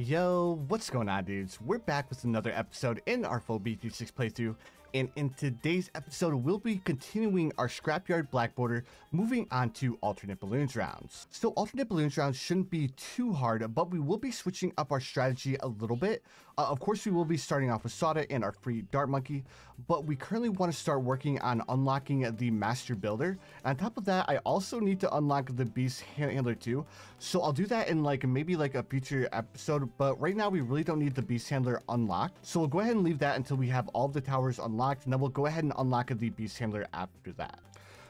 Yo, what's going on, dudes? We're back with another episode in our full BTD6 playthrough, and in today's episode, we'll be continuing our Scrapyard Black Border, moving on to alternate balloons rounds. So alternate balloons rounds shouldn't be too hard, but we will be switching up our strategy a little bit. Of course, we will be starting off with Soda and our free Dart Monkey, but we currently want to start working on unlocking the Master Builder. And on top of that, I also need to unlock the Beast Handler too. So I'll do that in maybe a future episode, but right now we really don't need the Beast Handler unlocked. So we'll go ahead and leave that until we have all of the towers unlocked, and then we'll go ahead and unlock the Beast Handler after that.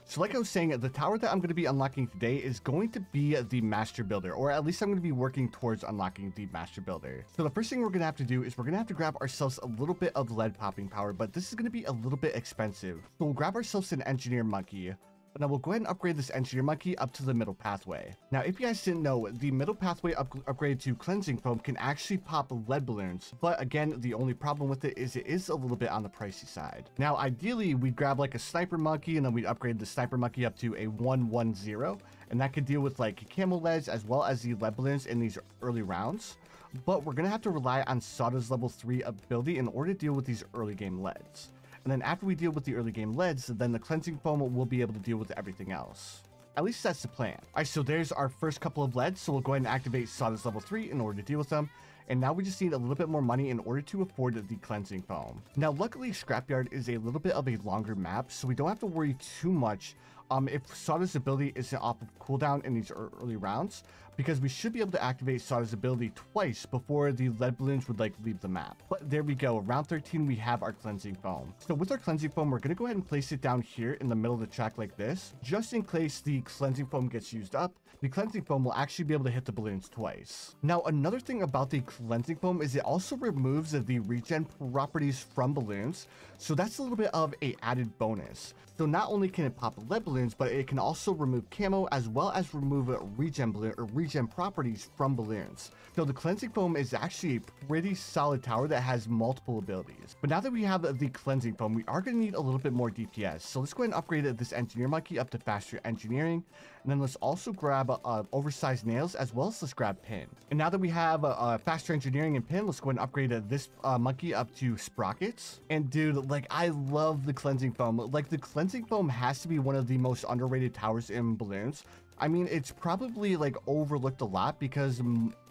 So like I was saying, the tower that I'm going to be unlocking today is going to be the Master Builder, or at least I'm going to be working towards unlocking the Master Builder. So the first thing we're going to have to do is we're going to have to grab ourselves a little bit of lead popping power, but this is going to be a little bit expensive. So we'll grab ourselves an Engineer Monkey. Now we'll go ahead and upgrade this Engineer Monkey up to the middle pathway. Now, if you guys didn't know, the middle pathway upgraded to Cleansing Foam can actually pop lead balloons. But again, the only problem with it is a little bit on the pricey side. Now, ideally, we'd grab a Sniper Monkey, and then we'd upgrade the Sniper Monkey up to a 110. And that could deal with camo leads as well as the lead balloons in these early rounds. But we're going to have to rely on Soda's level 3 ability in order to deal with these early game leads. And then after we deal with the early game leads, then the Cleansing Foam will be able to deal with everything else. At least that's the plan. All right, so there's our first couple of leads. So we'll go ahead and activate Soda's level 3 in order to deal with them. And now we just need a little bit more money in order to afford the Cleansing Foam. Now, luckily, Scrapyard is a little bit of a longer map, so we don't have to worry too much if Soda's ability isn't off of cooldown in these early rounds, because we should be able to activate Soda's ability twice before the lead balloons would leave the map. But there we go. Round 13, we have our Cleansing Foam. So with our Cleansing Foam, we're going to go ahead and place it down here in the middle of the track like this, just in case the Cleansing Foam gets used up. The Cleansing Foam will actually be able to hit the balloons twice. Now, another thing about the Cleansing Foam is it also removes the regen properties from balloons, so that's a little bit of a added bonus. So not only can it pop lead balloons, but it can also remove camo as well as remove regen properties from balloons. So the Cleansing Foam is actually a pretty solid tower that has multiple abilities. But now that we have the Cleansing Foam, we are going to need a little bit more DPS. So let's go ahead and upgrade this Engineer Monkey up to faster engineering. And then let's also grab oversized nails, as well as let's grab pin. And now that we have faster engineering and pin, let's go ahead and upgrade this monkey up to sprockets. And dude, I love the Cleansing Foam. The Cleansing Foam has to be one of the most underrated towers in balloons. I mean, it's probably overlooked a lot because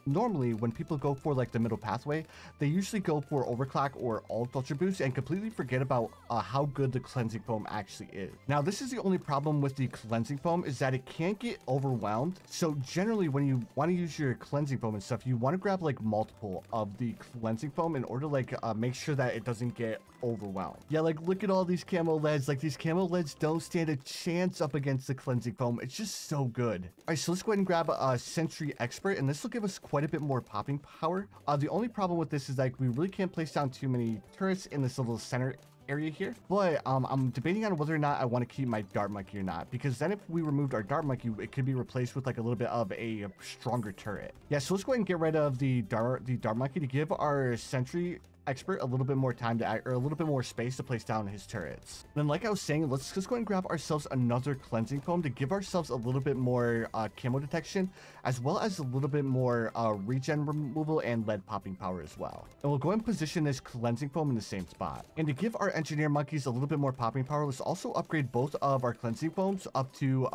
normally when people go for the middle pathway, they usually go for overclock or alt ultra boost and completely forget about how good the Cleansing Foam actually is. Now, this is the only problem with the Cleansing Foam is that it can't get overwhelmed. So generally when you want to use your Cleansing Foam and stuff, you want to grab multiple of the Cleansing Foam in order to make sure that it doesn't get overwhelmed. Yeah, look at all these camo leads. These camo leads don't stand a chance up against the Cleansing Foam. It's just so good. All right, so let's go ahead and grab a Sentry Expert, and this will give us quite a bit more popping power. The only problem with this is we really can't place down too many turrets in this little center area here, but I'm debating on whether or not I want to keep my Dart Monkey or not, because then if we removed our Dart Monkey, it could be replaced with a little bit of a stronger turret. Yeah, so let's go ahead and get rid of the Dart Monkey to give our Sentry Expert a little bit more time to act, or a little bit more space to place down his turrets. Then, like I was saying, let's just go ahead and grab ourselves another Cleansing Foam to give ourselves a little bit more camo detection, as well as a little bit more regen removal and lead popping power as well. And we'll go ahead and position this Cleansing Foam in the same spot. And to give our Engineer Monkeys a little bit more popping power, let's also upgrade both of our Cleansing Foams up to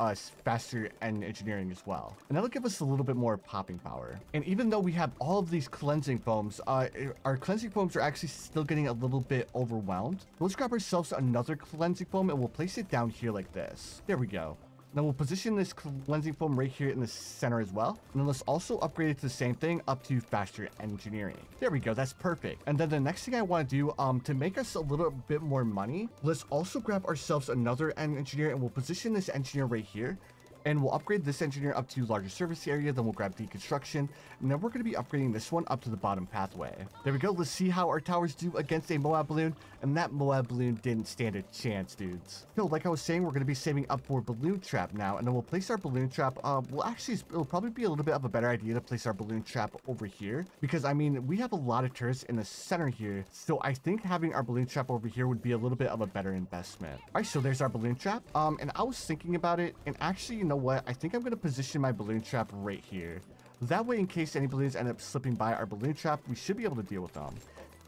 faster and engineering as well. And that'll give us a little bit more popping power. And even though we have all of these Cleansing Foams, our Cleansing Foams are actually still getting a little bit overwhelmed. Let's grab ourselves another Cleansing Foam, and we'll place it down here like this. There we go. Now we'll position this Cleansing Foam right here in the center as well. And then let's also upgrade it to the same thing up to faster engineering. There we go. That's perfect. And then the next thing I want to do to make us a little bit more money, let's also grab ourselves another engineer, and we'll position this engineer right here. And we'll upgrade this engineer up to larger surface area, then we'll grab deconstruction, and then we're going to be upgrading this one up to the bottom pathway. There we go. Let's see how our towers do against a Moab balloon, and that Moab balloon didn't stand a chance, dudes. So like I was saying, we're going to be saving up for Balloon Trap now, and then we'll place our Balloon Trap. It'll probably be a little bit of a better idea to place our Balloon Trap over here, because I mean, we have a lot of turrets in the center here, so I think having our Balloon Trap over here would be a little bit of a better investment. All right, so there's our Balloon Trap, and I was thinking about it, and actually, you know what? I think I'm going to position my Balloon Trap right here. That way, in case any balloons end up slipping by our balloon trap, we should be able to deal with them.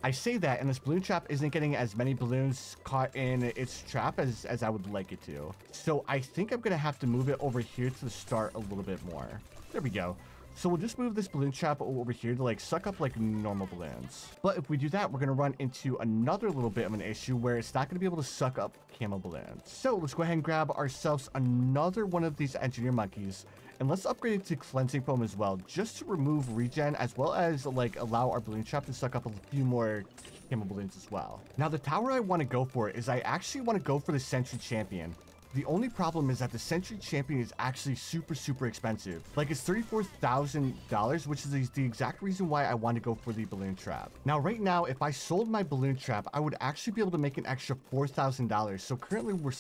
I say that, and this balloon trap isn't getting as many balloons caught in its trap as I would like it to. So I think I'm going to have to move it over here to the start a little bit more. There we go. So we'll just move this balloon trap over here to like suck up like normal balloons. But if we do that, we're going to run into another little bit of an issue where it's not going to be able to suck up camo balloons. So let's go ahead and grab ourselves another one of these engineer monkeys. And let's upgrade it to cleansing foam as well, just to remove regen, as well as like allow our balloon trap to suck up a few more camo balloons as well. Now the tower I want to go for is I actually want to go for the Sentry Champion. The only problem is that the Sentry Champion is actually super expensive. Like it's $34,000, which is the exact reason why I want to go for the balloon trap. Now right now, if I sold my balloon trap, I would actually be able to make an extra $4,000. So currently we're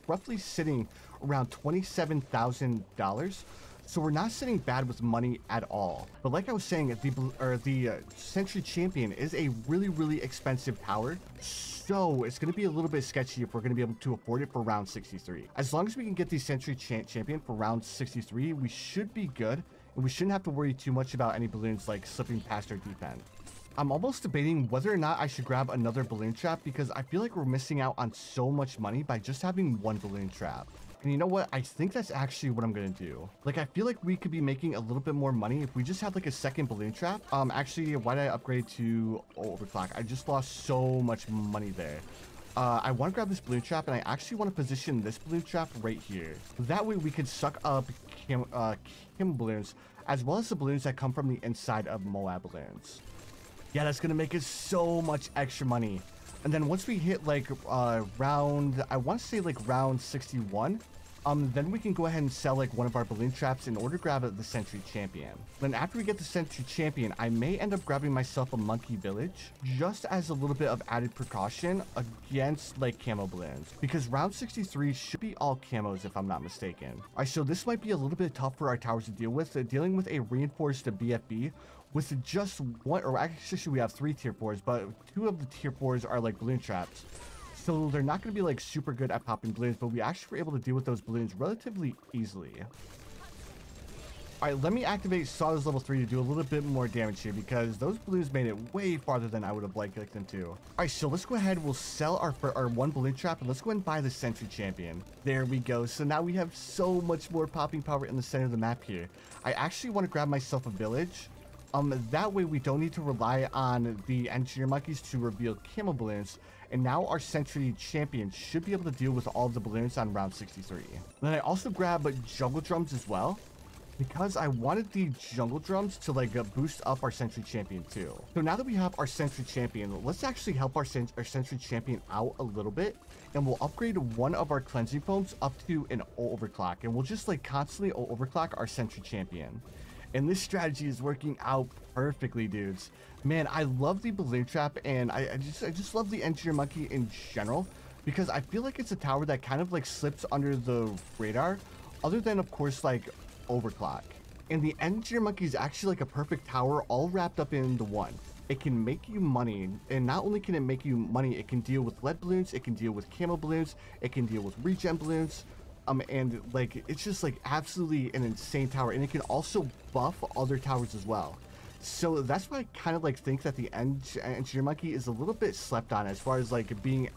roughly sitting around $27,000. So we're not sitting bad with money at all. But like I was saying, the Sentry Champion is a really expensive tower. So it's going to be a little bit sketchy if we're going to be able to afford it for round 63. As long as we can get the Sentry Champion for round 63, we should be good. And we shouldn't have to worry too much about any balloons like slipping past our defense. I'm almost debating whether or not I should grab another balloon trap because I feel like we're missing out on so much money by just having one balloon trap. And you know what? I think that's actually what I'm going to do. Like, I feel like we could be making a little bit more money if we just had like a second balloon trap. Actually, why did I upgrade to overclock? I just lost so much money there. I want to grab this balloon trap, and I actually want to position this balloon trap right here. That way we can suck up camo balloons, as well as the balloons that come from the inside of Moab balloons. Yeah, that's going to make us so much extra money. And then once we hit like round, I want to say like round 61, then we can go ahead and sell like one of our balloon traps in order to grab the Sentry Champion. Then after we get the Sentry Champion, I may end up grabbing myself a monkey village just as a little bit of added precaution against like camo balloons, because round 63 should be all camos if I'm not mistaken. All right, so this might be a little bit tough for our towers to deal with, dealing with a reinforced BFB with just one, or actually we have 3 tier 4s, but 2 of the tier 4s are like balloon traps. So they're not going to be like super good at popping balloons, but we actually were able to deal with those balloons relatively easily. All right, let me activate Sawdust level 3 to do a little bit more damage here, because those balloons made it way farther than I would have liked them to. All right, so let's go ahead. We'll sell our one balloon trap, and let's go ahead and buy the Sentry Champion. There we go. So now we have so much more popping power in the center of the map here. I actually want to grab myself a village. That way we don't need to rely on the engineer monkeys to reveal camo balloons. And now our Sentry Champion should be able to deal with all of the balloons on round 63. Then I also grab jungle drums as well, because I wanted the jungle drums to like boost up our Sentry Champion too. So now that we have our Sentry Champion, let's actually help our Sentry Champion out a little bit. And we'll upgrade one of our cleansing foams up to an overclock. And we'll just like constantly overclock our Sentry Champion. And this strategy is working out perfectly, dudes. Man, I love the balloon trap, and I just love the engineer monkey in general, because I feel like it's a tower that kind of like slips under the radar, other than of course like overclock. And the engineer monkey is actually like a perfect tower all wrapped up into one. It can make you money, and not only can it make you money, it can deal with lead balloons, it can deal with camo balloons, it can deal with regen balloons. And like it's just like absolutely an insane tower, and it can also buff other towers as well. So that's why I kind of like think that the engineer monkey is a little bit slept on as far as like being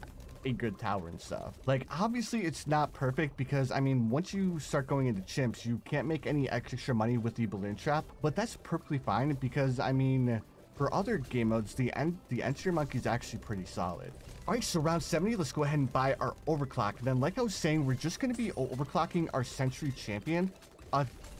a good tower and stuff. Like obviously it's not perfect, because I mean once you start going into chimps you can't make any extra money with the balloon trap, but that's perfectly fine, because I mean for other game modes the engineer monkey is actually pretty solid. All right, so round 70, let's go ahead and buy our overclock. And then like I was saying, we're just going to be overclocking our Sentry Champion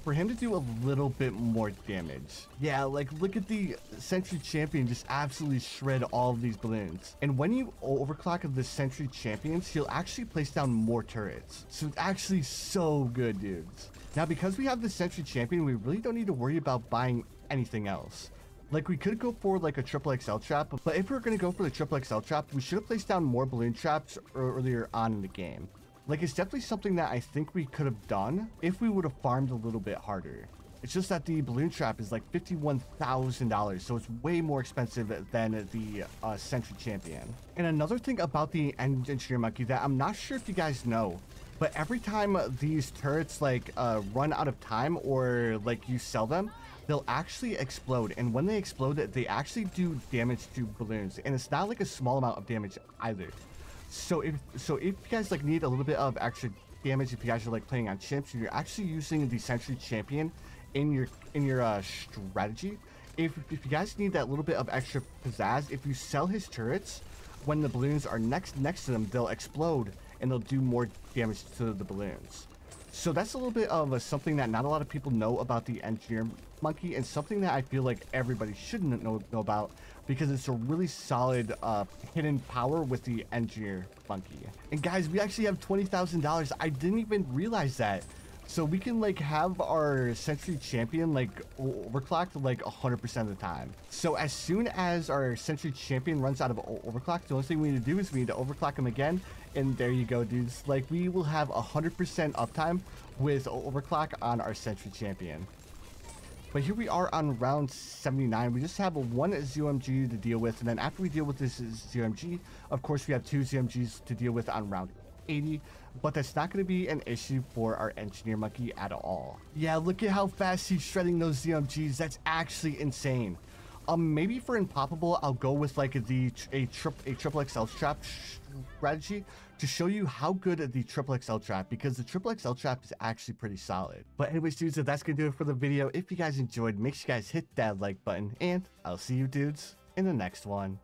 for him to do a little bit more damage. Yeah, like look at the Sentry Champion just absolutely shred all of these balloons. And when you overclock the Sentry Champions, he'll actually place down more turrets. So it's actually so good, dudes. Now, because we have the Sentry Champion, we really don't need to worry about buying anything else. Like we could go for like a triple XL trap, but if we're going to go for the triple XL trap, we should have placed down more balloon traps earlier on in the game. Like it's definitely something that I think we could have done if we would have farmed a little bit harder. It's just that the balloon trap is like $51,000, so it's way more expensive than the Sentry Champion. And another thing about the engineer monkey that I'm not sure if you guys know, but every time these turrets like run out of time or like you sell them, they'll actually explode, and when they explode, they actually do damage to balloons, and it's not like a small amount of damage either. So if you guys like need a little bit of extra damage, if you guys are like playing on Chimps, you're actually using the Sentry Champion in your strategy. If you guys need that little bit of extra pizzazz, if you sell his turrets, when the balloons are next to them, they'll explode and they'll do more damage to the balloons. So that's a little bit of something that not a lot of people know about the Engineer Monkey, and something that I feel like everybody should know about, because it's a really solid hidden power with the Engineer Monkey. And guys, we actually have $20,000. I didn't even realize that. So we can like have our Sentry Champion like overclocked like 100% of the time. So as soon as our Sentry Champion runs out of overclock, the only thing we need to do is we need to overclock him again. And there you go, dudes. Like, we will have 100% uptime with overclock on our Sentry Champion. But here we are on round 79. We just have one ZOMG to deal with, and then after we deal with this ZOMG, of course we have 2 ZOMGs to deal with on round 80, but that's not going to be an issue for our Engineer Monkey at all. Yeah, look at how fast he's shredding those ZOMGs. That's actually insane. Maybe for Impoppable, I'll go with like a triple XL trap strategy to show you how good the triple XL trap, because the triple XL trap is actually pretty solid. But anyways, dudes, so that's gonna do it for the video. If you guys enjoyed, make sure you guys hit that like button, and I'll see you dudes in the next one.